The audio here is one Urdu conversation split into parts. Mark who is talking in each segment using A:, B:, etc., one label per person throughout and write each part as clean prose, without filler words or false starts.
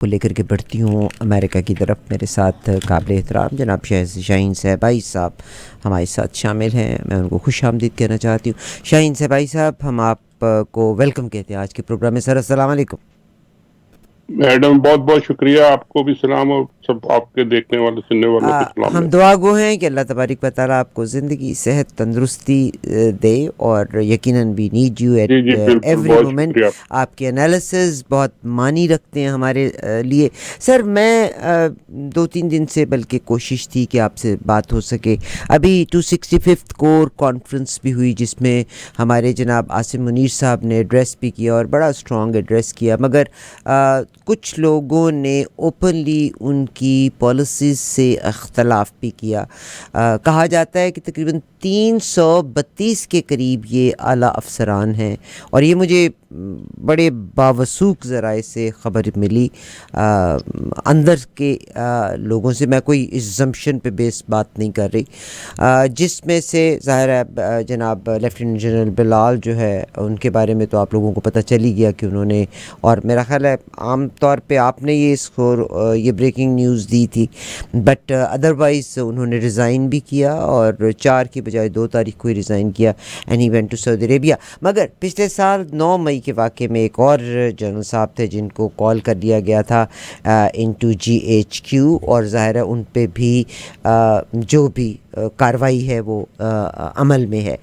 A: کو لے کر کے بڑھتی ہوں امریکہ کی طرف. میرے ساتھ قابل احترام جناب شاہین صاحبائی صاحب ہمارے ساتھ شامل ہیں. میں ان کو خوش آمدید کہنا چاہتی ہوں. شاہین صاحبائی صاحب، ہم آپ کو ویلکم کہتے ہیں آج کے پروگرام میں. سر السلام علیکم.
B: میڈم بہت بہت شکریہ. آپ کو بھی سلام اور سب آپ کے دیکھنے والے سننے والوں کو سلام
A: ہم
B: ہے.
A: دعا گو ہیں کہ اللہ تبارک و تعالیٰ آپ کو زندگی، صحت، تندرستی دے، اور یقیناً بھی نیڈ یو
B: جی
A: ایٹ
B: جی بالکل،
A: ایوری
B: بہت
A: مومنٹ.
B: شکریہ.
A: آپ کے انالیسز بہت معنی رکھتے ہیں ہمارے لیے. سر میں 2-3 دن سے بلکہ کوشش تھی کہ آپ سے بات ہو سکے. ابھی 265 کور کانفرنس بھی ہوئی جس میں ہمارے جناب عاصم منیر صاحب نے ایڈریس بھی کیا اور بڑا اسٹرانگ ایڈریس کیا، مگر کچھ لوگوں نے اوپنلی ان کی پالیسیز سے اختلاف بھی کیا. کہا جاتا ہے کہ تقریباً 332 کے قریب یہ اعلیٰ افسران ہیں، اور یہ مجھے بڑے باوثوق ذرائع سے خبر ملی اندر کے لوگوں سے. میں کوئی ایگزمپشن پہ بیس بات نہیں کر رہی، جس میں سے ظاہر ہے جناب لیفٹیننٹ جنرل بلال جو ہے ان کے بارے میں تو آپ لوگوں کو پتہ چل ہی گیا کہ انہوں نے، اور میرا خیال ہے عام طور پہ آپ نے یہ بریکنگ نیوز دی تھی، بٹ ادروائز انہوں نے ریزائن بھی کیا، اور 4 کی بجائے 2 تاریخ کو ہی ریزائن کیا، and he went to Saudi Arabia. مگر پچھلے سال 9 مئی کے واقعے میں ایک اور جنرل صاحب تھے جن کو کال کر دیا گیا تھا انٹو GHQ، اور ظاہر ہے ان پہ بھی جو بھی کارروائی ہے وہ عمل میں ہے.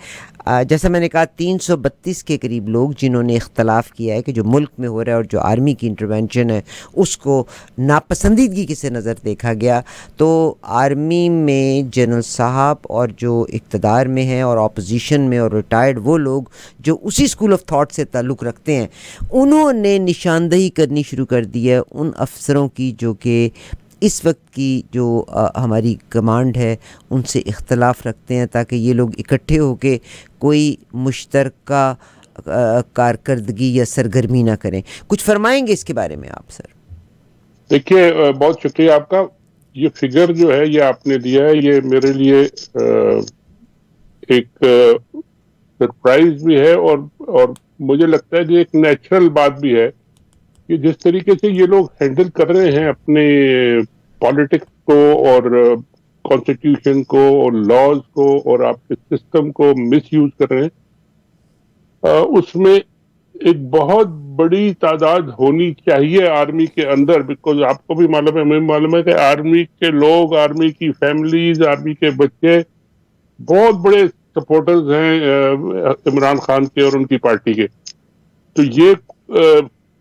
A: جیسا میں نے کہا 332 کے قریب لوگ جنہوں نے اختلاف کیا ہے کہ جو ملک میں ہو رہا ہے اور جو آرمی کی انٹرونشن ہے اس کو ناپسندیدگی کی سے نظر دیکھا گیا. تو آرمی میں جنرل صاحب اور جو اقتدار میں ہیں اور اپوزیشن میں اور ریٹائرڈ وہ لوگ جو اسی اسکول آف تھاٹ سے تعلق رکھتے ہیں، انہوں نے نشاندہی کرنی شروع کر دی ہے ان افسروں کی جو کہ اس وقت کی جو ہماری کمانڈ ہے ان سے اختلاف رکھتے ہیں، تاکہ یہ لوگ اکٹھے ہو کے کوئی مشترکہ کارکردگی یا سرگرمی نہ کریں. کچھ فرمائیں گے اس کے بارے میں آپ سر؟
B: دیکھیے، بہت شکریہ آپ کا. یہ فگر جو ہے یہ آپ نے دیا ہے، یہ میرے لیے ایک سرپرائز بھی ہے، اور مجھے لگتا ہے کہ ایک نیچرل بات بھی ہے کہ جس طریقے سے یہ لوگ ہینڈل کر رہے ہیں اپنے پالیٹکس کو اور کانسٹیٹیوشن کو اور لاز کو اور آپ کے سسٹم کو مس یوز کر رہے ہیں. اس میں ایک بہت بڑی تعداد ہونی چاہیے آرمی کے اندر، بیکاز آپ کو بھی معلوم ہے، ہمیں معلوم ہے کہ آرمی کے لوگ، آرمی کی فیملیز، آرمی کے بچے بہت بڑے سپورٹرز ہیں عمران خان کے اور ان کی پارٹی کے. تو یہ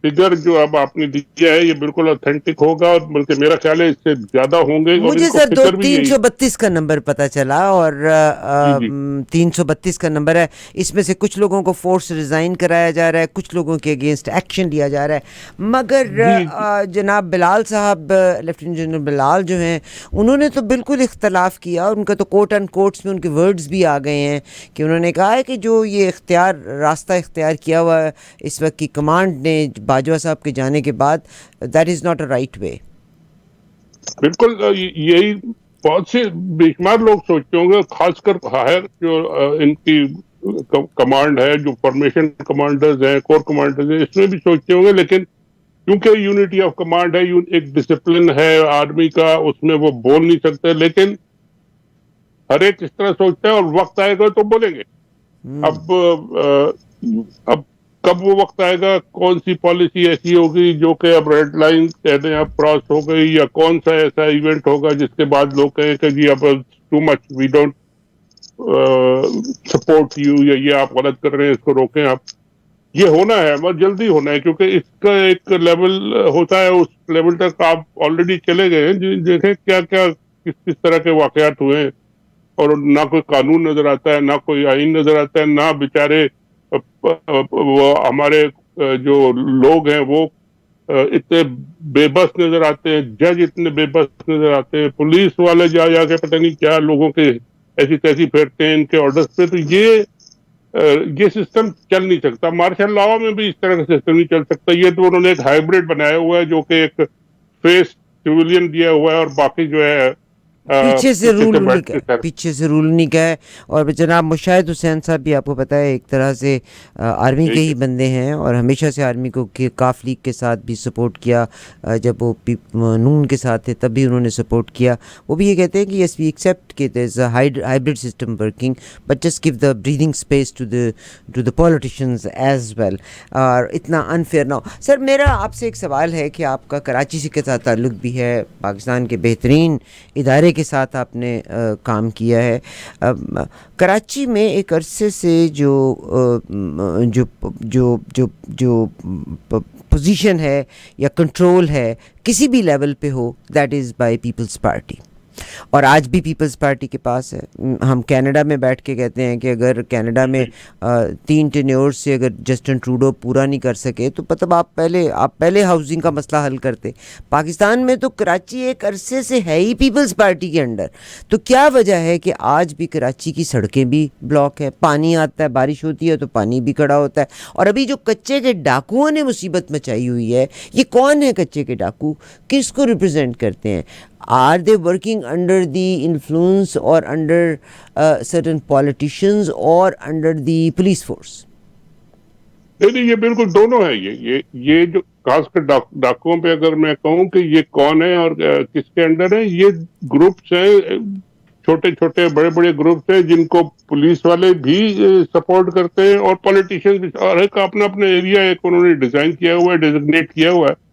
B: فگر جو اب آپ نے دیا ہے یہ بالکل اوتھینٹک ہوگا، اور بلکہ میرا خیال ہے اس سے زیادہ ہوں گے، اور ان
A: مجھے
B: کو
A: سر
B: فکر بھی یہی.
A: 332 کا نمبر پتہ چلا، اور
B: جی جی
A: 332 کا نمبر ہے. اس میں سے کچھ لوگوں کو فورس ریزائن کرایا جا رہا ہے، کچھ لوگوں کے اگینسٹ ایکشن لیا جا رہا ہے. مگر
B: جی
A: جناب بلال صاحب، لیفٹیننٹ جنرل بلال جو ہیں، انہوں نے تو بالکل اختلاف کیا، اور ان کا تو کوٹ اینڈ کوٹس میں ان کے ورڈز بھی آ گئے ہیں کہ انہوں نے کہا ہے کہ جو یہ راستہ اختیار کیا ہوا ہے اس وقت کی کمانڈ نے باجوہ صاحب کے جانے کے بعد، that is not a right way.
B: بالکل یہی بہت سے بے شمار لوگ سوچتے ہوں گے، خاص کر ہائر جو ان کی کمانڈ ہے، جو فارمیشن کمانڈرز ہیں، کور کمانڈرز ہیں، اس میں بھی سوچتے ہوں گے. لیکن کیونکہ یونٹی آف کمانڈ ہے، ایک ڈسپلن ہے آرمی کا، اس میں وہ بول نہیں سکتے. لیکن ہر ایک اس طرح سوچتا ہے، اور وقت آئے گا تو بولیں گے. اب کب وہ وقت آئے گا، کون سی پالیسی ایسی ہوگی جو کہ اب ریڈ لائن کہتے ہیں اب کراس ہو گئی، یا کون سا ایسا ایونٹ ہوگا جس کے بعد لوگ کہیں کہ جی اب too much, we don't support you, یا یہ آپ غلط کر رہے ہیں، اس کو روکیں آپ. یہ ہونا ہے، بہت جلدی ہونا ہے، کیونکہ اس کا ایک لیول ہوتا ہے، اس لیول تک آپ آلریڈی چلے گئے ہیں. دیکھیں کیا کیا کس طرح کے واقعات ہوئے ہیں، اور نہ کوئی قانون نظر آتا ہے، نہ کوئی آئین نظر آتا ہے، نہ بیچارے وہ ہمارے جو لوگ ہیں وہ اتنے بے بس نظر آتے ہیں، جج اتنے بے بس نظر آتے ہیں، پولیس والے جا کے پتہ نہیں کیا لوگوں کے ایسی تیسی پھیرتے ہیں ان کے آرڈرز پہ. تو یہ سسٹم چل نہیں سکتا. مارشل لاء میں بھی اس طرح کا سسٹم نہیں چل سکتا. یہ تو انہوں نے ایک ہائیبرڈ بنایا ہوا ہے، جو کہ ایک فیس سویلین دیا ہوا ہے، اور باقی جو ہے
A: پیچھے سے رول انہیں
B: بیٹھ
A: کا
B: کے
A: ہے، پیچھے سے رول انہیں کا ہے. اور جناب مشاہد حسین صاحب بھی آپ کو پتہ ہے ایک طرح سے آرمی کے
B: یہی
A: ہی بندے ہیں، اور ہمیشہ سے آرمی کو کاف لیگ کے ساتھ بھی سپورٹ کیا. جب وہ نون کے ساتھ تھے تب بھی انہوں نے سپورٹ کیا. وہ بھی یہ کہتے ہیں کہ یس وی ایکسیپٹ کہ there is a hybrid system working, but just give the breathing space to the politicians as well. اور اتنا انفیئر نہ ہو. سر میرا آپ سے ایک سوال ہے کہ آپ کا کراچی سے کے ساتھ تعلق بھی ہے، پاکستان کے بہترین ادارے کے ساتھ آپ نے کام کیا ہے. کراچی میں ایک عرصے سے جو جو جو جو جو پوزیشن ہے یا کنٹرول ہے کسی بھی لیول پہ ہو، that is by Peoples Party, اور آج بھی پیپلز پارٹی کے پاس ہے. ہم کینیڈا میں بیٹھ کے کہتے ہیں کہ اگر کینیڈا میں 3 ٹینیور سے اگر جسٹن ٹروڈو پورا نہیں کر سکے تو مطلب آپ پہلے ہاؤسنگ کا مسئلہ حل کرتے. پاکستان میں تو کراچی ایک عرصے سے ہے ہی پیپلز پارٹی کے انڈر. تو کیا وجہ ہے کہ آج بھی کراچی کی سڑکیں بھی بلاک ہے، پانی آتا ہے، بارش ہوتی ہے تو پانی بھی کھڑا ہوتا ہے. اور ابھی جو کچے کے ڈاکوؤں نے مصیبت مچائی ہوئی ہے، یہ کون ہے کچے کے ڈاکو؟ کس کو ریپرزینٹ کرتے ہیں؟ Are they working under the influence or under certain politicians or under the police force?
B: نہیں، یہ بالکل دونوں ہے. یہ جو خاص کر ڈاکوؤں پہ اگر میں کہوں کہ یہ کون ہے اور کس کے انڈر ہے، یہ گروپس ہیں، چھوٹے چھوٹے بڑے بڑے گروپس ہیں جن کو پولیس والے بھی سپورٹ کرتے ہیں اور پولیٹیشین بھی. اور ایک اپنا اپنا ایریا ایک انہوں نے ڈیزائن کیا ہوا ہے، ڈیزگنیٹ کیا ہوا ہے،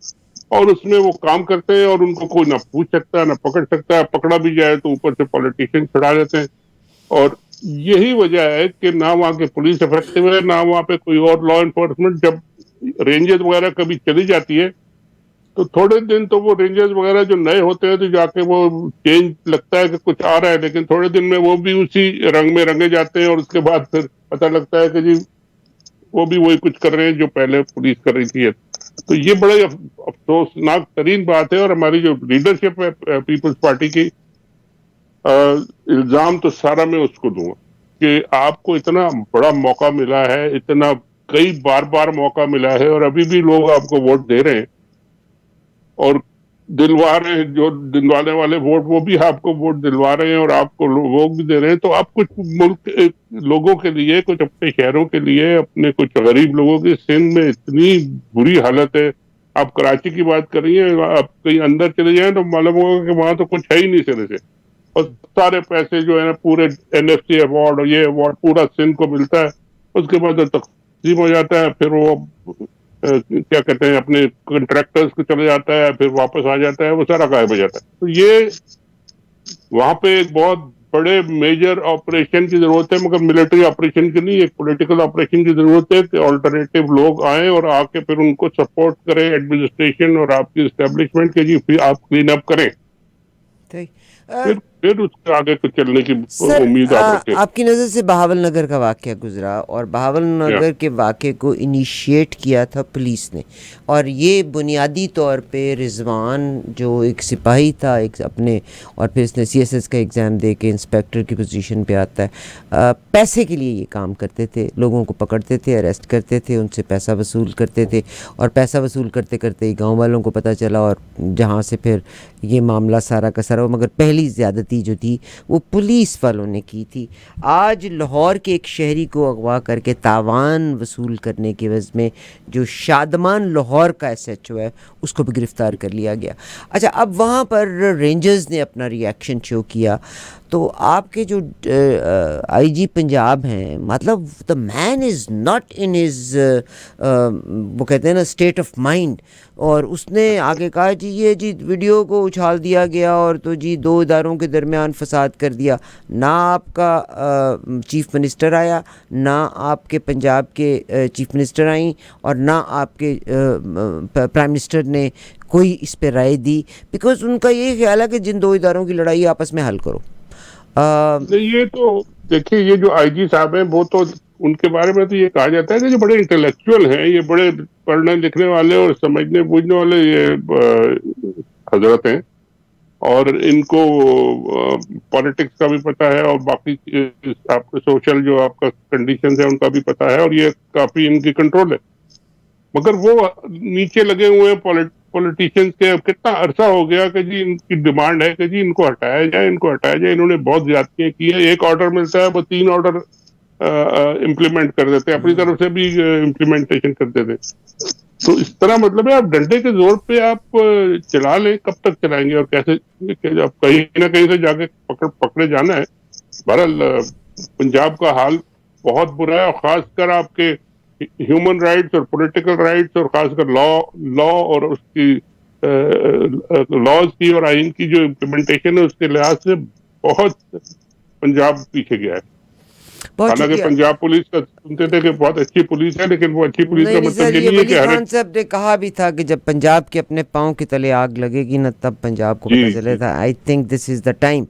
B: اور اس میں وہ کام کرتے ہیں اور ان کو کوئی نہ پوچھ سکتا ہے نہ پکڑ سکتا ہے. پکڑا بھی جائے تو اوپر سے پولیٹیشین چھڑا دیتے ہیں. اور یہی وجہ ہے کہ نہ وہاں کے پولیس افیکٹو ہے، نہ وہاں پہ کوئی اور لا انفورسمنٹ. جب رینجرز وغیرہ کبھی چلی جاتی ہے تو تھوڑے دن تو وہ رینجرز وغیرہ جو نئے ہوتے ہیں تو جا کے وہ چینج لگتا ہے کہ کچھ آ رہا ہے، لیکن تھوڑے دن میں وہ بھی اسی رنگ میں رنگے جاتے ہیں، اور اس کے بعد پھر پتہ لگتا ہے کہ جی وہ بھی وہی کچھ کر رہے ہیں جو پہلے پولیس کر رہی تھی. تو یہ بڑے افسوسناک ترین بات ہے. اور ہماری جو لیڈرشپ ہے پیپلز پارٹی کی، الزام تو سارا میں اس کو دوں گا کہ آپ کو اتنا بڑا موقع ملا ہے، اتنا کئی بار موقع ملا ہے، اور ابھی بھی لوگ آپ کو ووٹ دے رہے ہیں اور دلوا رہے ہیں. جو دلوانے والے ووٹ وہ بھی آپ کو ووٹ دلوا رہے ہیں اور آپ کو ووٹ بھی دے رہے ہیں. تو آپ کچھ ملک لوگوں کے لیے، کچھ اپنے شہروں کے لیے، اپنے کچھ غریب لوگوں کی، سندھ میں اتنی بری حالت ہے. آپ کراچی کی بات کر رہی ہیں، آپ کہیں اندر چلے جائیں تو معلوم ہوگا کہ وہاں تو کچھ ہے ہی نہیں سرے سے. اور سارے پیسے جو ہے نا پورے NFC ایوارڈ اور یہ ایوارڈ پورا سندھ کو ملتا ہے. اس کے بعد تقسیم ہو جاتا ہے، پھر وہ کیا کہتے ہیں اپنے کنٹریکٹرز کو چلے جاتا ہے، پھر واپس آ جاتا ہے، وہ سارا غائب ہو جاتا ہے. تو یہ وہاں پہ ایک بہت بڑے میجر آپریشن کی ضرورت ہے، مگر ملٹری آپریشن کی نہیں، ایک پولیٹیکل آپریشن کی ضرورت ہے کہ آلٹرنیٹو لوگ آئیں اور آ کے پھر ان کو سپورٹ کریں، ایڈمنسٹریشن اور آپ کی اسٹیبلشمنٹ کے، جی پھر آپ کلین اپ کریں، پھر اس کے آگے کو چلنے کی
A: سر
B: امید آپ رکھیں.
A: آپ کی نظر سے بہاول نگر کا واقعہ گزرا، اور بہاول نگر کے واقعے کو انیشیٹ کیا تھا پولیس نے، اور یہ بنیادی طور پہ رضوان جو ایک سپاہی تھا ایک اپنے، اور پھر اس نے CSS کا ایگزام دے کے انسپیکٹر کی پوزیشن پہ آتا ہے. پیسے کے لیے یہ کام کرتے تھے، لوگوں کو پکڑتے تھے، اریسٹ کرتے تھے، ان سے پیسہ وصول کرتے تھے، اور پیسہ وصول کرتے کرتے ہی گاؤں والوں کو پتہ چلا، اور جہاں سے پھر یہ معاملہ سارا کا سارا. مگر پہلی زیادتی جو تھی وہ پولیس والوں نے کی تھی. آج لاہور کے ایک شہری کو اغوا کر کے تاوان وصول کرنے کے عوض میں جو شادمان لاہور کا SHO ہے اس کو بھی گرفتار کر لیا گیا. اچھا، اب وہاں پر رینجرز نے اپنا ری ایکشن شو کیا. تو آپ کے جو IG پنجاب ہیں، مطلب دا مین از ناٹ ان ہز وہ کہتے ہیں نا اسٹیٹ آف مائنڈ، اور اس نے آگے کہا جی یہ جی ویڈیو کو اچھال دیا گیا اور تو جی 2 اداروں کے درمیان فساد کر دیا. نہ آپ کا چیف منسٹر آیا، نہ آپ کے پنجاب کے چیف منسٹر آئیں، اور نہ آپ کے پرائم منسٹر نے کوئی اس پہ رائے دی، بیکاز ان کا یہ خیال ہے کہ جن 2 اداروں کی لڑائی آپس میں حل کرو.
B: یہ تو دیکھیے، یہ جو IG صاحب ہیں وہ تو ان کے بارے میں تو یہ کہا جاتا ہے کہ یہ بڑے انٹلیکچوئل ہیں، یہ بڑے پڑھنے لکھنے والے اور سمجھنے بوجھنے والے یہ حضرت ہیں، اور ان کو پالیٹکس کا بھی پتہ ہے اور باقی آپ کے سوشل جو آپ کا کنڈیشنز ہیں ان کا بھی پتہ ہے، اور یہ کافی ان کی کنٹرول ہے. مگر وہ نیچے لگے ہوئے ہیں پولیٹیشینز کے کتنا عرصہ ہو گیا کہ جی ان کی ڈیمانڈ ہے کہ جی ان کو ہٹایا جائے، ان کو ہٹایا جائے. انہوں نے بہت زیادتیاں کی ہیں. ایک آرڈر ملتا ہے وہ 3 آرڈر امپلیمنٹ کر دیتے، اپنی طرف سے بھی امپلیمنٹیشن کرتے تھے. تو اس طرح مطلب ہے آپ ڈنڈے کے زور پہ آپ چلا لیں، کب تک چلائیں گے اور کیسے؟ اب کہیں نہ کہیں سے جا کے پکڑے جانا ہے. بہرحال پنجاب کا حال بہت برا ہے، اور خاص کر آپ کے ہیومن رائٹس اور پولیٹیکل رائٹس، اور خاص کر لا اور اس کی لاز کی اور آئین کی جو امپلیمنٹیشن ہے اس کے لحاظ سے بہت پنجاب پیچھے گیا ہے.
A: بہت
B: حالانکہ
A: شکریہ.
B: پنجاب پولیس کا سنتے تھے کہ بہت اچھی پولیس ہے، لیکن وہ اچھی پولیس
A: نہیں
B: کا
A: نہیں
B: مطلب
A: سر،
B: یہ
A: یہ
B: نہیں ہے
A: ولی
B: کہ ہر
A: خان
B: ایک.
A: صاحب نے کہا بھی تھا کہ جب پنجاب کے اپنے پاؤں کے تلے آگ لگے گی نا تب پنجاب کو پتہ
B: جی
A: چلے
B: جی
A: تھا. I think this is the time.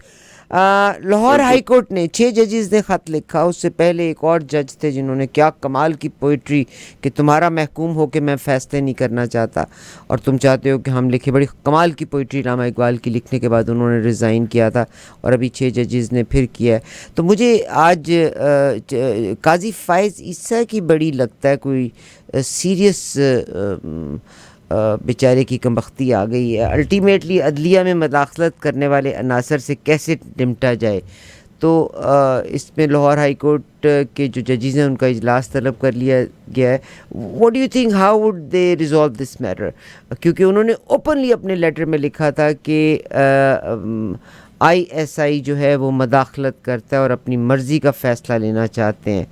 A: Lahore
B: بالکل.
A: ہائی کورٹ نے 6 ججز نے خط لکھا. اس سے پہلے ایک اور جج تھے جنہوں نے کیا کمال کی پوئٹری کہ تمہارا محکوم ہو کے میں فیصلے نہیں کرنا چاہتا اور تم چاہتے ہو کہ ہم لکھے. بڑی کمال کی پوئٹری علامہ اقبال کی لکھنے کے بعد انہوں نے ریزائن کیا تھا، اور ابھی 6 ججز نے پھر کیا ہے. تو مجھے آج قاضی فائز عیسیٰ کی بڑی لگتا ہے کوئی سیریس بیچارے کی کمبختی آ گئی ہے. الٹیمیٹلی عدلیہ میں مداخلت کرنے والے عناصر سے کیسے نمٹا جائے. تو اس میں لاہور ہائی کورٹ کے جو ججز ہیں ان کا اجلاس طلب کر لیا گیا ہے. What do you think how would they resolve this matter? کیونکہ انہوں نے اوپنلی اپنے لیٹر میں لکھا تھا کہ آئی ایس آئی جو ہے وہ مداخلت کرتا ہے اور اپنی مرضی کا فیصلہ لینا چاہتے ہیں.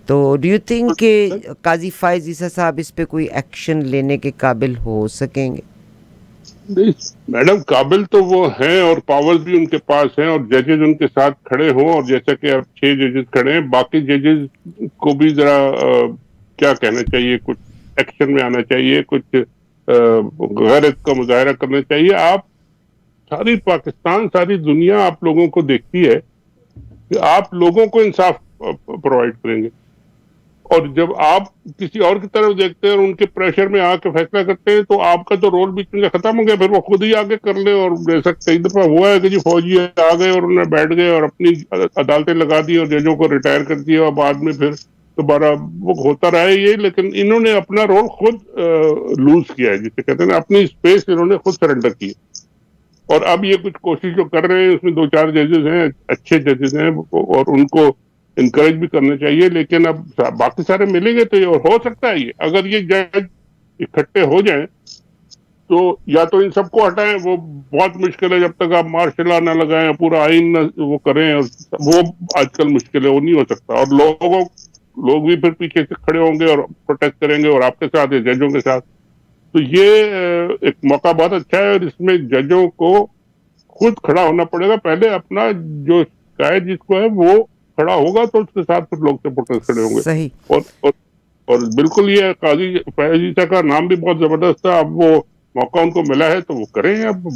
A: تو ڈو یو تھنک کہ قاضی فائز عیسیٰ صاحب اس پہ کوئی ایکشن لینے کے قابل ہو سکیں گے؟
B: میڈم قابل تو وہ ہیں، اور پاور بھی ان کے پاس ہیں، اور ججز ان کے ساتھ کھڑے ہوں. اور جیسا کہ اب 6 ججز کھڑے ہیں، باقی ججز کو بھی ذرا کیا کہنا چاہیے، کچھ ایکشن میں آنا چاہیے، کچھ غیرت کا مظاہرہ کرنا چاہیے. آپ ساری پاکستان، ساری دنیا آپ لوگوں کو دیکھتی ہے کہ آپ لوگوں کو انصاف پرووائڈ کریں گے، اور جب آپ کسی اور کی طرف دیکھتے ہیں اور ان کے پریشر میں آ کے فیصلہ کرتے ہیں تو آپ کا تو رول بیچ میں ختم ہو گیا. پھر وہ خود ہی آگے کر لیں. اور جیسا کئی دفعہ ہوا ہے کہ جی فوجی آ گئے اور انہیں بیٹھ گئے اور اپنی عدالتیں لگا دی اور ججوں کو ریٹائر کر دیا، اور بعد میں پھر دوبارہ وہ ہوتا رہا ہے یہ. لیکن انہوں نے اپنا رول خود لوز کیا ہے، جسے کہتے ہیں اپنی اسپیس انہوں نے خود سرنڈر کی. اور اب یہ کچھ کوشش جو کر رہے ہیں اس میں 2-4 ججز ہیں، اچھے ججز ہیں، اور ان کو انکریج بھی کرنا چاہیے. لیکن اب باقی سارے ملیں گے تو یہ ہو سکتا ہے. یہ اگر یہ جج اکٹھے ہو جائیں تو یا تو ان سب کو ہٹائیں، وہ بہت مشکل ہے جب تک آپ مارشل لا نہ لگائیں، پورا آئین نہ وہ کریں، اور وہ آج کل مشکل ہے، وہ نہیں ہو سکتا. اور لوگ بھی پھر پیچھے سے کھڑے ہوں گے اور پروٹیسٹ کریں گے، اور آپ کے ساتھ یا ججوں کے ساتھ. تو یہ ایک موقع بہت اچھا ہے، اور اس میں ججوں کو خود کھڑا ہونا پڑے گا. پہلے اپنا جو شکایت جس کو ہے وہ کھڑا ہوگا تو اس کے ساتھ پھر لوگ سپورٹرز کھڑے ہوں گے.
A: صحیح.
B: اور بالکل یہ قاضی فیاض عیسیٰ کا نام بھی بہت زبردست تھا. اب وہ موقع ان کو ملا ہے تو وہ کریں. اب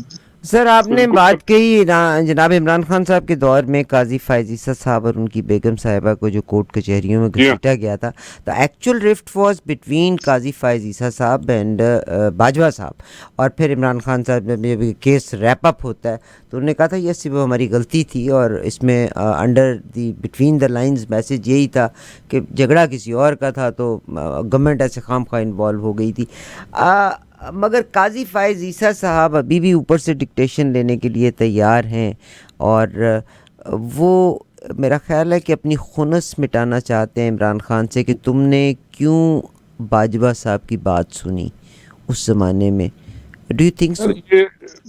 A: سر آپ نے
B: بالکل
A: بات کہی جناب عمران خان صاحب کے دور میں قاضی فائز عیسیٰ صاحب اور ان کی بیگم صاحبہ کو جو کورٹ کچہریوں میں
B: جی ہاں
A: گھسیٹا گیا تھا، تو ایکچوئل رفٹ واز بٹوین قاضی فائز عیسیٰ صاحب اینڈ باجوہ صاحب. اور پھر عمران خان صاحب جب کیس ریپ اپ ہوتا ہے تو انہوں نے کہا تھا یس وہ ہماری غلطی تھی، اور اس میں under the between the lines message یہی تھا کہ جھگڑا کسی اور کا تھا تو گورنمنٹ ایسے خام خواہ انوالو ہو گئی تھی. مگر قاضی فائز عیسیٰ صاحب ابھی بھی اوپر سے ڈکٹیشن لینے کے لیے تیار ہیں، اور وہ میرا خیال ہے کہ اپنی خنث مٹانا چاہتے ہیں عمران خان سے کہ تم نے کیوں باجوہ صاحب کی بات سنی اس زمانے میں. Do you think so?
B: یہ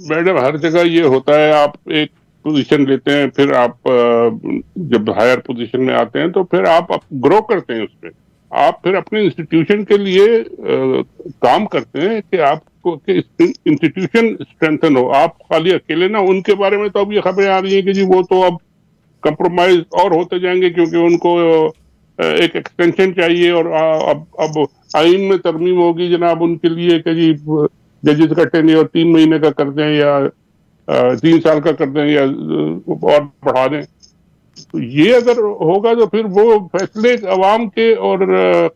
B: میڈم ہر جگہ یہ ہوتا ہے. آپ ایک پوزیشن لیتے ہیں، پھر آپ جب ہائر پوزیشن میں آتے ہیں تو پھر آپ گرو کرتے ہیں اس پہ. آپ پھر اپنے انسٹیٹیوشن کے لیے کام کرتے ہیں کہ آپ کو انسٹیٹیوشن اسٹرینتھن ہو. آپ خالی اکیلے نہ. ان کے بارے میں تو اب یہ خبریں آ رہی ہیں کہ جی وہ تو اب کمپرومائز اور ہوتے جائیں گے، کیونکہ ان کو ایک ایکسٹینشن چاہیے، اور اب آئین میں ترمیم ہوگی جناب ان کے لیے کہ جی ججز کا ٹینیور 3 مہینے کا کر دیں یا 3 سال کا کر دیں یا اور بڑھا دیں. تو یہ اگر ہوگا تو پھر وہ فیصلے عوام کے اور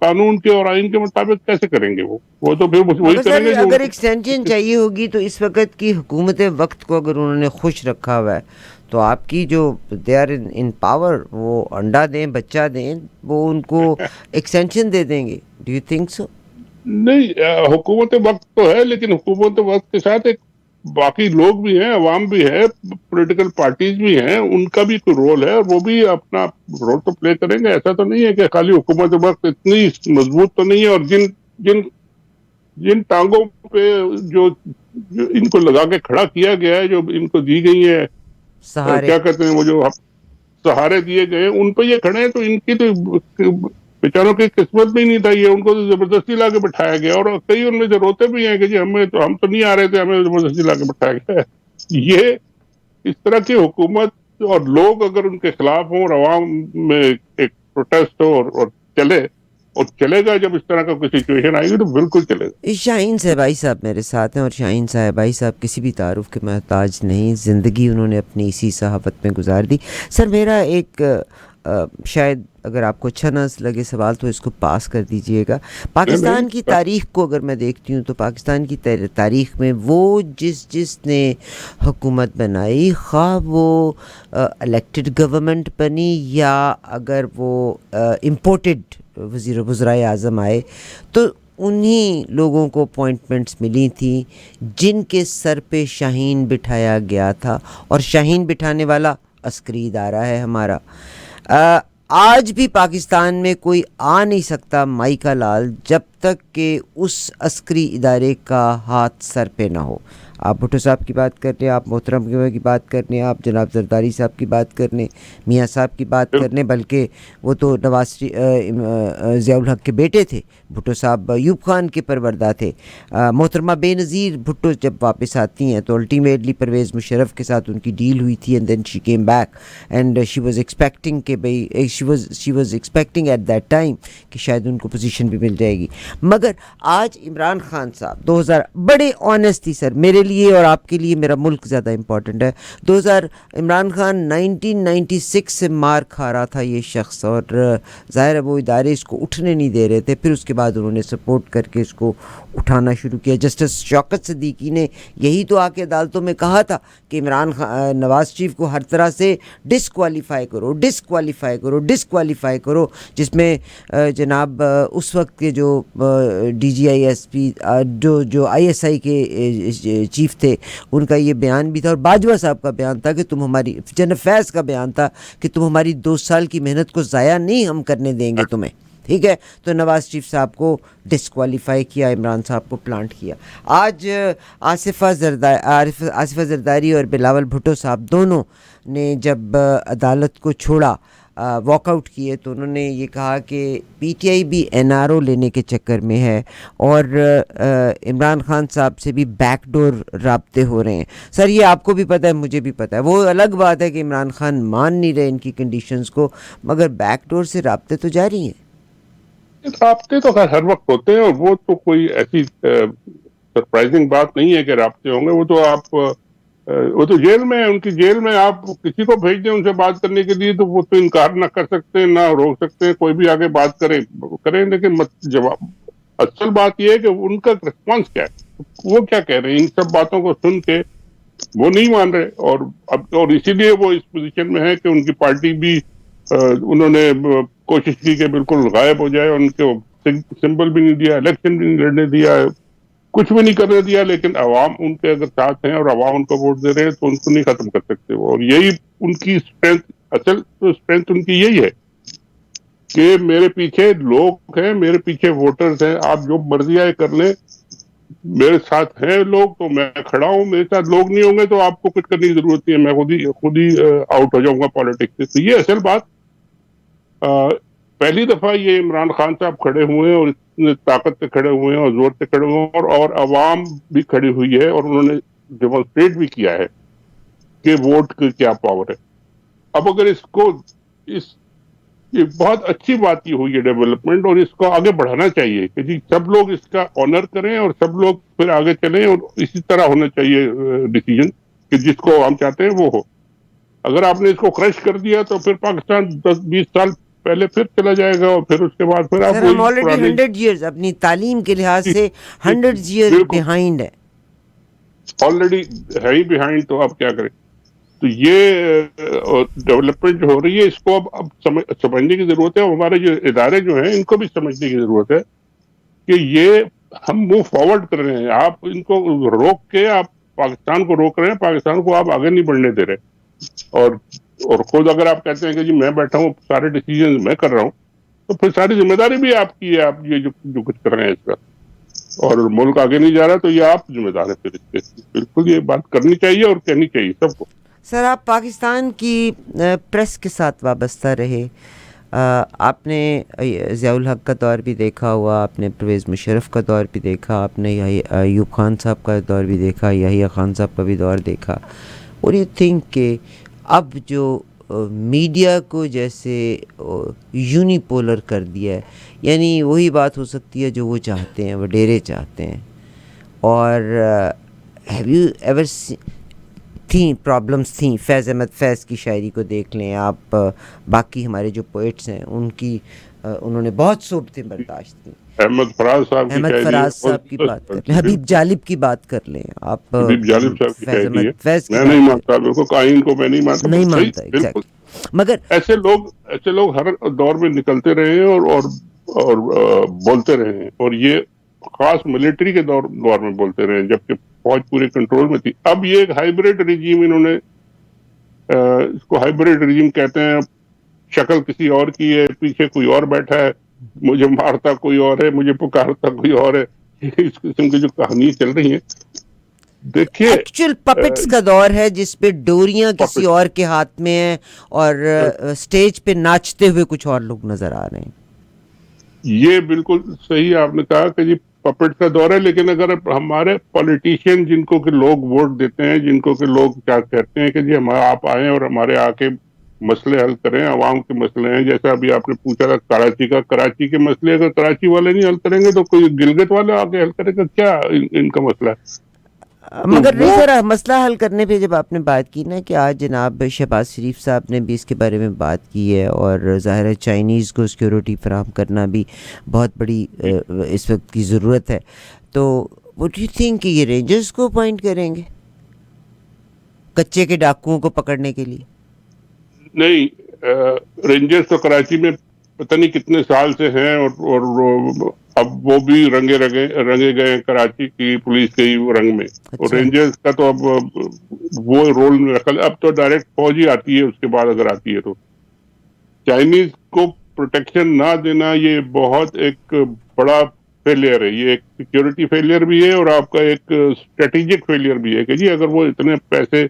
B: قانون کے اور آئین کے مطابق کیسے کریں گے؟ وہ تو پھر وہی
A: مگر
B: کریں
A: سر
B: گے جو
A: اگر ایکسٹینشن چاہیے ہوگی تو اس وقت کی حکومت وقت کو اگر انہوں نے خوش رکھا ہوا ہے تو آپ کی جو دے آر ان پاور وہ انڈا دیں بچہ دیں وہ ان کو ایکسٹینشن دے دیں گے. Do you think so?
B: نہیں حکومت وقت تو ہے، لیکن حکومت وقت کے ساتھ ایک باقی لوگ بھی ہیں، عوام بھی ہے، پولیٹیکل پارٹیز بھی ہیں، ان کا بھی کوئی رول ہے، اور وہ بھی اپنا رول تو پلے کریں گے. ایسا تو نہیں ہے کہ خالی حکومت وقت اتنی مضبوط تو نہیں ہے، اور جن جن ٹانگوں پہ جو ان کو لگا کے کھڑا کیا گیا ہے، جو ان کو دی گئی ہے
A: سہارے.
B: کیا کہتے ہیں وہ جو سہارے دیے گئے ان پہ یہ کھڑے ہیں، تو ان کی تو بیچاروں کی قسمت بھی نہیں تھا یہ، ان کو تو زبردستی لا کے بٹھایا گیا، اور کئی ان میں جو روتے بھی ہیں کہ جی ہم تو نہیں آ رہے تھے، ہمیں زبردستی لا کے بٹھایا گیا. یہ اس طرح کی حکومت اور لوگ اگر ان کے خلاف ہوں اور عوام میں ایک پروٹیسٹ ہو اور چلے، اور چلے گا، جب اس طرح کا کوئی سچویشن آئے گی تو بالکل چلے گا.
A: شاہین صاحبائی صاحب میرے ساتھ ہیں، اور شاہین صاحبائی صاحب کسی بھی تعارف کے محتاج نہیں، زندگی انہوں نے اپنی اسی صحافت میں گزار دی. سر میرا ایک شاید اگر آپ کو اچھا نہ لگے سوال تو اس کو پاس کر دیجئے گا. پاکستان کی تاریخ کو اگر میں دیکھتی ہوں تو پاکستان کی تاریخ میں وہ جس نے حکومت بنائی، خواہ وہ الیکٹڈ گورنمنٹ بنی یا اگر وہ امپورٹڈ وزرائے اعظم آئے، تو انہی لوگوں کو اپوائنٹمنٹس ملی تھیں جن کے سر پہ شاہین بٹھایا گیا تھا، اور شاہین بٹھانے والا عسکری ادارہ ہے ہمارا. آج بھی پاکستان میں کوئی آ نہیں سکتا مائیکا لال جب تک کہ اس عسکری ادارے کا ہاتھ سر پہ نہ ہو. آپ بھٹو صاحب کی بات کر لیں، آپ محترم کی بات کر لیں، آپ جناب زرداری صاحب کی بات کر لیں، میاں صاحب کی بات کر لیں، بلکہ وہ تو ضیاء الحق کے بیٹے تھے. بھٹو صاحب ایوب خان کے پروردہ تھے. محترمہ بے نظیر بھٹو جب واپس آتی ہیں تو الٹیمیٹلی پرویز مشرف کے ساتھ ان کی ڈیل ہوئی تھی، and then she came back and she was expecting کہ بھائی she was expecting at that time کہ شاید ان کو پوزیشن بھی مل جائے گی. مگر آج عمران خان صاحب 2000 بڑے آنیسٹلی سر میرے لیے اور آپ کے لیے میرا ملک زیادہ امپورٹنٹ ہے. 2000 عمران خان 1996 سے مار کھا رہا تھا یہ شخص، اور ظاہر ہے وہ ادارے اس کو اٹھنے نہیں دے رہے تھے. پھر اس کے بعد انہوں نے سپورٹ کر کے اس کو اٹھانا شروع کیا. جسٹس شوکت صدیقی نے یہی تو آ کے عدالتوں میں کہا تھا کہ نواز شریف کو ہر طرح سے ڈسکوالیفائی کرو، جس میں جناب اس وقت کے جو D G I S P جو آئی ایس آئی کے چیف تھے ان کا یہ بیان بھی تھا، اور باجوہ صاحب کا بیان تھا کہ تم ہماری، جنرل فیض کا بیان تھا کہ تم ہماری 2 سال کی محنت کو ضائع نہیں ہم کرنے دیں گے تمہیں. ٹھیک ہے، تو نواز شریف صاحب کو ڈسکوالیفائی کیا، عمران صاحب کو پلانٹ کیا. آج آصفہ زرداری اور بلاول بھٹو صاحب دونوں نے جب عدالت کو چھوڑا، واک آؤٹ کیے، تو انہوں نے یہ کہا کہ پی ٹی آئی بھی این آر او لینے کے چکر میں ہے، اور عمران خان صاحب سے بھی بیک ڈور رابطے ہو رہے ہیں. سر یہ آپ کو بھی پتہ ہے، مجھے بھی پتہ ہے. وہ الگ بات ہے کہ عمران خان مان نہیں رہے ان کی کنڈیشنز کو، مگر بیک ڈور سے رابطے تو جاری ہیں.
B: رابطے تو خیر ہر وقت ہوتے ہیں، اور وہ تو کوئی ایسی سرپرائزنگ بات نہیں ہے کہ رابطے ہوں گے. وہ تو جیل میں ہے، ان کی جیل میں آپ کسی کو بھیج دیں ان سے بات کرنے کے لیے تو وہ تو انکار نہ کر سکتے، نہ روک سکتے، کوئی بھی آگے بات کریں. لیکن جواب اصل بات یہ ہے کہ ان کا ریسپانس کیا ہے، وہ کیا کہہ رہے ہیں. ان سب باتوں کو سن کے وہ نہیں مان رہے، اور اسی لیے وہ اس پوزیشن میں ہے کہ ان کی پارٹی بھی انہوں نے کوشش کی کہ بالکل غائب ہو جائے، ان کو سمبل بھی نہیں دیا، الیکشن بھی نہیں لڑنے دیا، کچھ بھی نہیں کرنے دیا. لیکن عوام ان کے اگر ساتھ ہیں اور عوام ان کو ووٹ دے رہے ہیں تو ان کو نہیں ختم کر سکتے وہ. اور یہی ان کی اسٹرینتھ، اصل تو اسٹرینتھ ان کی یہی ہے کہ میرے پیچھے لوگ ہیں، میرے پیچھے ووٹرز ہیں، آپ جو مرضی آئے کر لیں، میرے ساتھ ہیں لوگ تو میں کھڑا ہوں، میرے ساتھ لوگ نہیں ہوں گے تو آپ کو کچھ کرنے کی ضرورت نہیں ہے، میں خود ہی آؤٹ ہو جاؤں گا پالیٹکس سے. تو یہ اصل بات پہلی دفعہ یہ عمران خان صاحب کھڑے ہوئے ہیں، اور اتنے طاقت سے کھڑے ہوئے ہیں اور زور سے کھڑے ہوئے ہیں، اور عوام بھی کھڑی ہوئی ہے، اور انہوں نے ڈیمونسٹریٹ بھی کیا ہے کہ ووٹ کی کیا پاور ہے. اب اگر یہ بہت اچھی بات کی ہوئی ہے ڈیولپمنٹ، اور اس کو آگے بڑھانا چاہیے کہ جی سب لوگ اس کا آنر کریں اور سب لوگ پھر آگے چلیں، اور اسی طرح ہونا چاہیے ڈیسیجن کہ جس کو ہم چاہتے ہیں وہ ہو. اگر آپ نے اس کو کرش کر دیا تو پھر پاکستان 10-20 سال پہلے پھر چلا جائے گا، اور پھر اس کے بعد پھر آپ
A: سر ہم
B: وہی
A: آلریڈی
B: پرانے
A: 100 ایئرز اپنی تعلیم کے لحاظ سے 100 ایئرز
B: بالکل
A: بیہائنڈ ہے.
B: آلریڈی ہے ہی بیہائنڈ، تو آپ کیا کریں. تو یہ ڈیولپمنٹ جو ہو رہی ہے اس کو اب سمجھنے کی ضرورت ہے. ہمارے جو ادارے جو ہیں ان کو بھی سمجھنے کی ضرورت ہے کہ یہ ہم موو فارورڈ کر رہے ہیں. آپ ان کو روک کے آپ پاکستان کو روک رہے ہیں, پاکستان کو آپ آگے نہیں بڑھنے دے رہے. اور خود اگر آپ کہتے ہیں کہ جی میں بیٹھا ہوں سارے ڈیسیجن میں کر رہا ہوں, تو پھر ساری ذمہ داری بھی آپ کی ہے. آپ یہ جو کچھ کر رہے ہیں اس کا, اور ملک آگے نہیں جا رہا, تو یہ آپ ذمہ دار ہیں پھر اس کے. بالکل یہ بات کرنی چاہیے اور کہنی چاہیے سب کو.
A: سر آپ پاکستان کی پریس کے ساتھ وابستہ رہے, آپ نے ضیاء الحق کا دور بھی دیکھا ہوا, آپ نے پرویز مشرف کا دور بھی دیکھا, آپ نے ایوب خان صاحب کا دور بھی دیکھا, یحییٰ خان صاحب کا بھی دور دیکھا. اور یو تھنک کہ اب جو میڈیا کو جیسے یونیپولر کر دیا ہے, یعنی وہی بات ہو سکتی ہے جو وہ چاہتے ہیں, وڈیرے چاہتے ہیں. اور ہیو یو ایور تھیں پرابلمس تھیں, فیض احمد فیض کی شاعری کو دیکھ لیں آپ, باقی ہمارے جو پوئٹس ہیں ان کی انہوں نے بہت صعوبتیں برداشت کی.
B: احمد فراز صاحب کی
A: احمد
B: شاعری ہے,
A: فراز صاحب کی بات کر لیں, حبیب جالب کی بات کر لیں آپ,
B: حبیب جالب صاحب کی
A: فیض
B: شاعری ہے.
A: احمد فیض کی
B: میں
A: بات
B: نہیں
A: کریں.
B: مانتا, بالکل قائم کو میں نہیں مانتا,
A: نہیں
B: صحیح
A: مانتا
B: بالکل.
A: ایگزیکٹ, مگر
B: ایسے لوگ ہر دور میں نکلتے رہے ہیں اور بولتے رہے ہیں, اور یہ خاص ملٹری کے دور میں بولتے رہے ہیں جبکہ فوج پورے کنٹرول میں تھی. اب یہ ایک ہائیبریڈ رجیم انہوں نے, اس کو ہائیبریڈ رجیم کہتے ہیں. شکل کسی اور کی ہے, پیچھے کوئی اور بیٹھا ہے, مجھے مارتا کوئی اور ہے, مجھے پکارتا کوئی اور ہے. اس قسم کی جو کہانیاں چل رہی ہیں, دیکھیے
A: ایکچوئل پپٹس کا دور ہے جس پہ ڈوریاں کسی اور کے ہاتھ میں ہیں اور اسٹیج پہ ناچتے ہوئے کچھ اور لوگ نظر آ رہے ہیں.
B: یہ بالکل صحیح آپ نے کہا کہ جی پپٹ کا دور ہے. لیکن اگر ہمارے پولیٹیشین جن کو کہ لوگ ووٹ دیتے ہیں, جن کو کہ لوگ کیا کہتے ہیں کہ جی آپ آئیں اور ہمارے آ کے مسئلے حل کریں, عوام کے مسئلے ہیں, جیسا ابھی آپ نے پوچھا تھا کراچی کے مسئلے, اگر کراچی والے نہیں حل کریں گے تو کوئی گلگت والے آ کے حل کرے گا کیا ان کا مسئلہ ہے.
A: مگر نہیں سر, مسئلہ حل کرنے پہ جب آپ نے بات کی نا کہ آج جناب شہباز شریف صاحب نے بھی اس کے بارے میں بات کی ہے, اور ظاہر ہے چائنیز کو سیکیورٹی فراہم کرنا بھی بہت بڑی اس وقت کی ضرورت ہے, تو وٹ یو تھنک کہ یہ رینجرز کو اپوائنٹ کریں گے کچے کے ڈاکوؤں کو پکڑنے کے لیے؟
B: نہیں, رینجرز تو کراچی میں پتہ نہیں کتنے سال سے ہیں, اور اب وہ بھی رنگے گئے ہیں کراچی کی پولیس کے رنگ میں. اور رینجرز کا تو اب وہ رول میں رکھا, اب تو ڈائریکٹ فوج ہی آتی ہے اس کے بعد اگر آتی ہے تو. چائنیز کو پروٹیکشن نہ دینا یہ بہت ایک بڑا فیلئر ہے, یہ ایک سیکیورٹی فیلئر بھی ہے اور آپ کا ایک اسٹریٹجک فیلئر بھی ہے کہ جی اگر وہ اتنے پیسے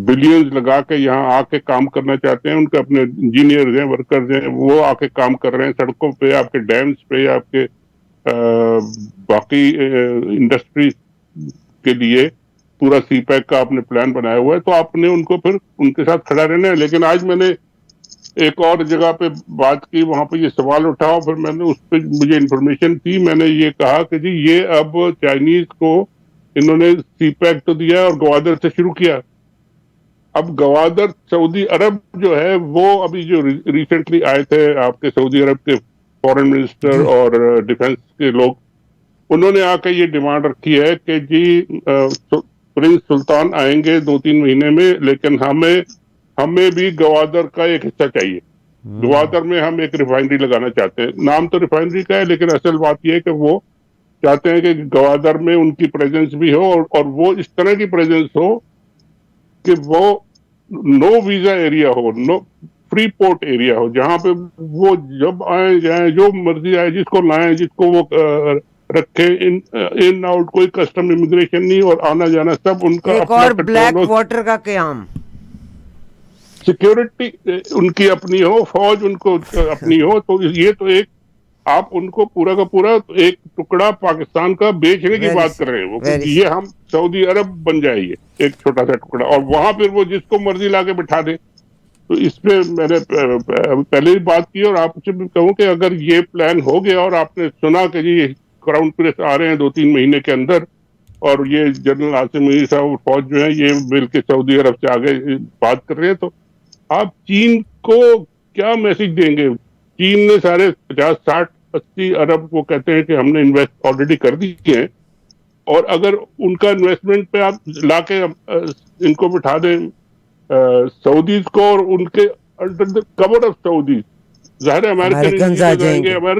B: بلینز لگا کے یہاں آ کے کام کرنا چاہتے ہیں, ان کے اپنے انجینئرز ہیں, ورکرز ہیں, وہ آ کے کام کر رہے ہیں سڑکوں پہ, آپ کے ڈیمز پہ, آپ کے باقی انڈسٹریز کے لیے پورا سی پیک کا آپ نے پلان بنایا ہوا ہے, تو آپ نے ان کو پھر ان کے ساتھ کھڑا رہنا ہے. لیکن آج میں نے ایک اور جگہ پہ بات کی, وہاں پہ یہ سوال اٹھا, پھر میں نے اس پہ مجھے انفارمیشن تھی, میں نے یہ کہا کہ جی یہ اب چائنیز کو انہوں نے سی پیک تو دیا اور گوادر سے شروع کیا. اب گوادر سعودی عرب جو ہے وہ ابھی جو ریسنٹلی آئے تھے آپ کے سعودی عرب کے فورن منسٹر اور ڈیفنس کے لوگ, انہوں نے آ کے یہ ڈیمانڈ رکھی ہے کہ جی پرنس سلطان آئیں گے 2-3 مہینے میں, لیکن ہمیں بھی گوادر کا ایک حصہ چاہیے. گوادر میں ہم ایک ریفائنری لگانا چاہتے ہیں. نام تو ریفائنری کا ہے, لیکن اصل بات یہ ہے کہ وہ چاہتے ہیں کہ گوادر میں ان کی پریزنس بھی ہو, اور وہ اس طرح کی پریزنس ہو کہ وہ نو ویزا ایریا ہو, نو فری پورٹ ایریا ہو, جہاں پہ وہ جب آئیں جائیں جو مرضی آئے, جس کو لائیں جس کو وہ رکھے, ان آؤٹ کوئی کسٹم امیگریشن نہیں, اور آنا جانا سب ان کا
A: ایک
B: اپنا
A: اور
B: کنٹرول ہو,
A: بلیک واٹر کا قیام,
B: سیکیورٹی ان کی اپنی ہو, فوج ان کو اپنی ہو. تو یہ تو ایک آپ ان کو پورا کا پورا ایک ٹکڑا پاکستان کا بیچنے کی بات کر رہے ہیں وہ, کہ یہ ہم سعودی عرب بن جائے گے ایک چھوٹا سا ٹکڑا, اور وہاں پھر وہ جس کو مرضی لا کے بٹھا دے. تو اس پہ میں نے پہلے بھی بات کی, اور آپ سے بھی کہوں کہ اگر یہ پلان ہو گیا اور آپ نے سنا کہ جی کراؤن پرنس آ رہے ہیں 2-3 مہینے کے اندر, اور یہ جنرل عاصم منیر صاحب فوج جو ہے یہ مل کے سعودی عرب سے آگے بات کر رہے ہیں, تو آپ چین کو کیا میسج دیں گے؟ چین نے سارے 50-60-80 ارب وہ کہتے ہیں کہ ہم نے انویسٹ آلریڈی کر دیے ہیں, اور اگر ان کا انویسٹمنٹ پہ آپ لا کے ان کو بٹھا دیں سعودیز کو, اور ان کے under the cover of Saudis, ظاہر ہے امریکن
A: امریکنز آ
B: انجینئر
A: جائیں
B: آئیں گے,
A: گے.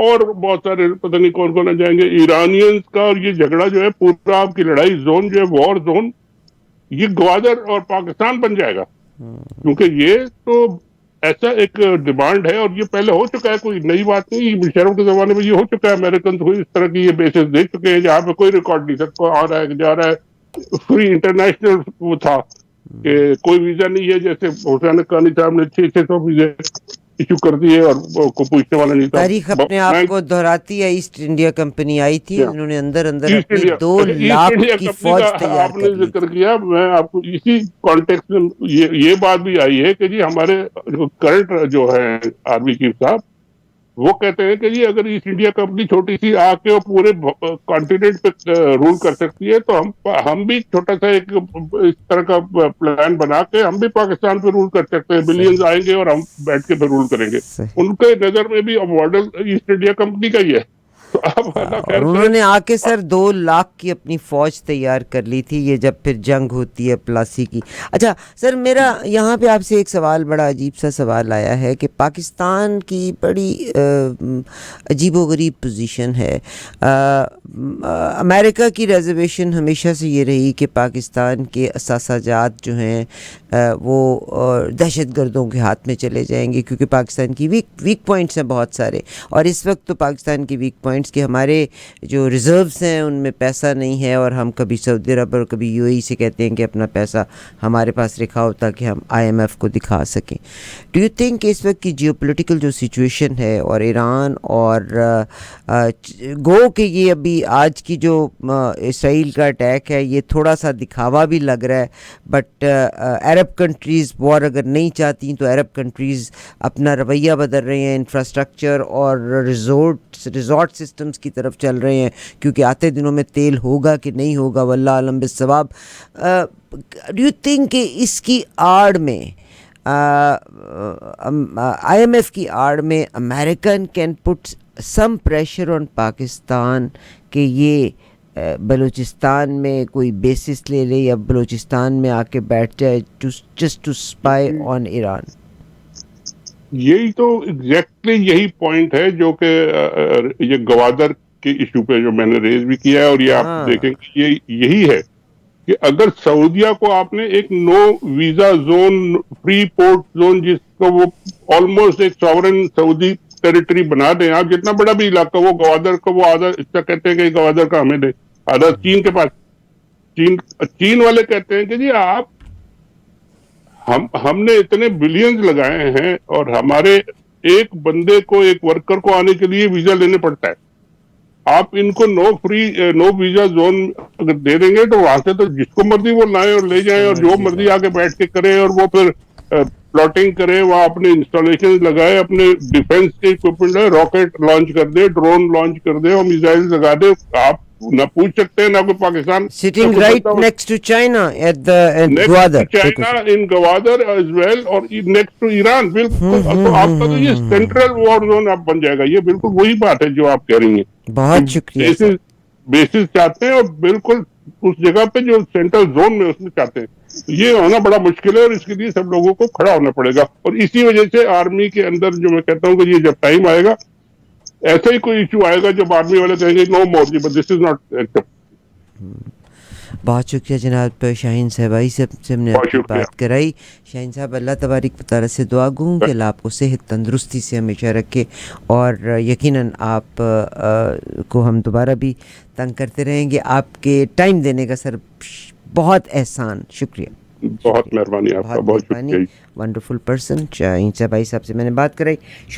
B: اور بہت سارے پتہ نہیں کون کون جائیں گے. ایرانینز کا اور یہ جھگڑا جو ہے پورا آپ کی لڑائی زون جو ہے وار زون یہ گوادر اور پاکستان بن جائے گا, کیونکہ یہ تو ایسا ایک ڈیمانڈ ہے اور یہ پہلے ہو چکا ہے, کوئی نئی بات نہیں. مشرف کے زمانے میں یہ ہو چکا ہے, امریکن کو اس طرح کی یہ بیسز دیکھ چکے ہیں جہاں پہ کوئی ریکارڈ نہیں سکتا, آ رہا ہے جا رہا ہے. فری انٹرنیشنل وہ تھا کہ کوئی ویزا نہیں ہے, جیسے حسین حقانی صاحب نے 600 ویزے ایشو کر دیے اور کو پوچھنے والا نہیں تھا.
A: تاریخ اپنے آپ کو دہراتی ہے. ایسٹ انڈیا کمپنی آئی تھی, انہوں نے اندر اندر
B: ایسٹ
A: اپنی
B: انڈیا
A: 2 لاکھ کی
B: کمپنی
A: فوج
B: کا
A: تیار
B: آپ
A: کر
B: نے
A: لی
B: ذکر
A: تھی.
B: کیا, میں آپ کو اسی کانٹیکس میں یہ بات بھی آئی ہے کہ جی ہمارے کرنٹ جو ہے آرمی چیف صاحب وہ کہتے ہیں کہ جی اگر ایسٹ انڈیا کمپنی چھوٹی سی آ کے اور پورے کانٹیننٹ پہ رول کر سکتی ہے تو ہم بھی چھوٹا سا ایک اس طرح کا پلان بنا کے ہم بھی پاکستان پہ رول کر سکتے ہیں. بلینز
A: صحیح
B: آئیں گے اور ہم بیٹھ کے پھر رول کریں گے.
A: صحیح.
B: ان کے نظر میں بھی اب ماڈل ایسٹ انڈیا کمپنی کا ہی ہے. تو اب اللہ
A: اور
B: خیر
A: انہوں
B: کرے.
A: نے آ کے سر 2 لاکھ کی اپنی فوج تیار کر لی تھی, یہ جب پھر جنگ ہوتی ہے پلاسی کی. اچھا سر, میرا یہاں پہ آپ سے ایک سوال, بڑا عجیب سا سوال آیا ہے کہ پاکستان کی بڑی عجیب و غریب پوزیشن ہے. امریکہ کی ریزرویشن ہمیشہ سے یہ رہی کہ پاکستان کے اثاثہ جات جو ہیں وہ دہشت گردوں کے ہاتھ میں چلے جائیں گے, کیونکہ پاکستان کی ویک پوائنٹس ہیں بہت سارے. اور اس وقت تو پاکستان کی ویک پوائنٹس کہ ہمارے جو ریزروز ہیں ان میں پیسہ نہیں ہے, اور ہم کبھی سعودی عرب اور کبھی UAE سے کہتے ہیں کہ اپنا پیسہ ہمارے پاس رکھا ہو تاکہ ہم IMF کو دکھا سکیں. ڈو یو تھنک کہ اس وقت کی جیو پولیٹیکل جو سچویشن ہے اور ایران اور گو کہ یہ ابھی آج کی جو اسرائیل کا اٹیک ہے یہ تھوڑا سا دکھاوا بھی لگ رہا ہے, بٹ عرب کنٹریز وار اگر نہیں چاہتی تو عرب کنٹریز اپنا رویہ بدل رہے ہیں, انفراسٹرکچر اور ریزورٹ سسٹمز کی طرف چل رہے ہیں, کیونکہ آتے دنوں میں تیل ہوگا کہ نہیں ہوگا واللہ عالم بالثواب. ڈو یو تھنک کہ اس کی آڑ میں IMF کی آڑ میں American can put some pressure on Pakistan کہ یہ بلوچستان میں کوئی بیسس لے لے یا بلوچستان میں آ کے بیٹھ جائے جسٹ ٹو اسپائی آن ایران؟
B: یہی تو ایگزیکٹلی یہی پوائنٹ ہے جو کہ یہ گوادر کے ایشو پہ جو میں نے ریز بھی کیا ہے, اور یہ آپ دیکھیں کہ یہ یہی ہے کہ اگر سعودیہ کو آپ نے ایک no visa zone, free port zone, جس کو وہ آلموسٹ ایک ساورن سعودی ٹیریٹری بنا دیں, آپ جتنا بڑا بھی علاقہ وہ گوادر کو وہ آدھا اس کا کہتے ہیں کہ گوادر کا ہمیں دے, آدھا چین کے پاس. چین والے کہتے ہیں کہ جی آپ ہم نے اتنے بلینز لگائے ہیں اور ہمارے ایک بندے کو, ایک ورکر کو آنے کے لیے ویزا لینے پڑتا ہے. آپ ان کو نو ویزا زون اگر دے دیں گے تو وہاں سے تو جس کو مرضی وہ لائیں اور لے جائیں, اور جو مرضی آگے بیٹھ کے کرے, اور وہ پھر پلاٹنگ کرے, وہاں اپنے انسٹالیشن لگائے, اپنے ڈیفنس کے اکوپمنٹ ہے, راکٹ لانچ کر دے, ڈرون لانچ کر دے اور میزائل لگا دے. آپ نہ پوچھ سکتے ہیں نہ کوئی Pakistan
A: sitting right next to China at Gwadar.
B: China in Gwadar as well, اور next to Iran. بالکل, تو آپ کا تو یہ سینٹرل وار زون اب بن جائے گا. یہ بالکل وہی بات ہے جو آپ کہہ رہی ہیں.
A: بہت شکریہ سر.
B: بیسز چاہتے ہیں اور بالکل اس جگہ پہ جو سینٹرل زون میں اس میں چاہتے ہیں. یہ ہونا بڑا مشکل ہے اور اس کے لیے سب لوگوں کو کھڑا ہونا پڑے گا. اور اسی وجہ سے آرمی کے اندر جو میں کہتا ہوں کہ یہ جب ٹائم آئے گا ایسا ہی کوئی ایشو آئے گا جب آرمی والے کہیں گے no more, but this is not accept.
A: بہت شکریہ جناب شاہین صاحب, آئی سے ہم نے آپ کی بات کرائی. شاہین صاحب, اللہ تبارک و تعالیٰ سے دعا گوں کہ اللہ آپ کو صحت تندرستی سے ہمیشہ رکھے, اور یقیناً آپ کو ہم دوبارہ بھی تنگ کرتے رہیں گے. آپ کے ٹائم دینے کا سر بہت احسان, شکریہ.
B: بہت مہربانی آپ کا, بہت شکریہ.
A: ونڈرفل پرسن شاہین صاحب, آئی صاحب سے میں نے بات کرائی.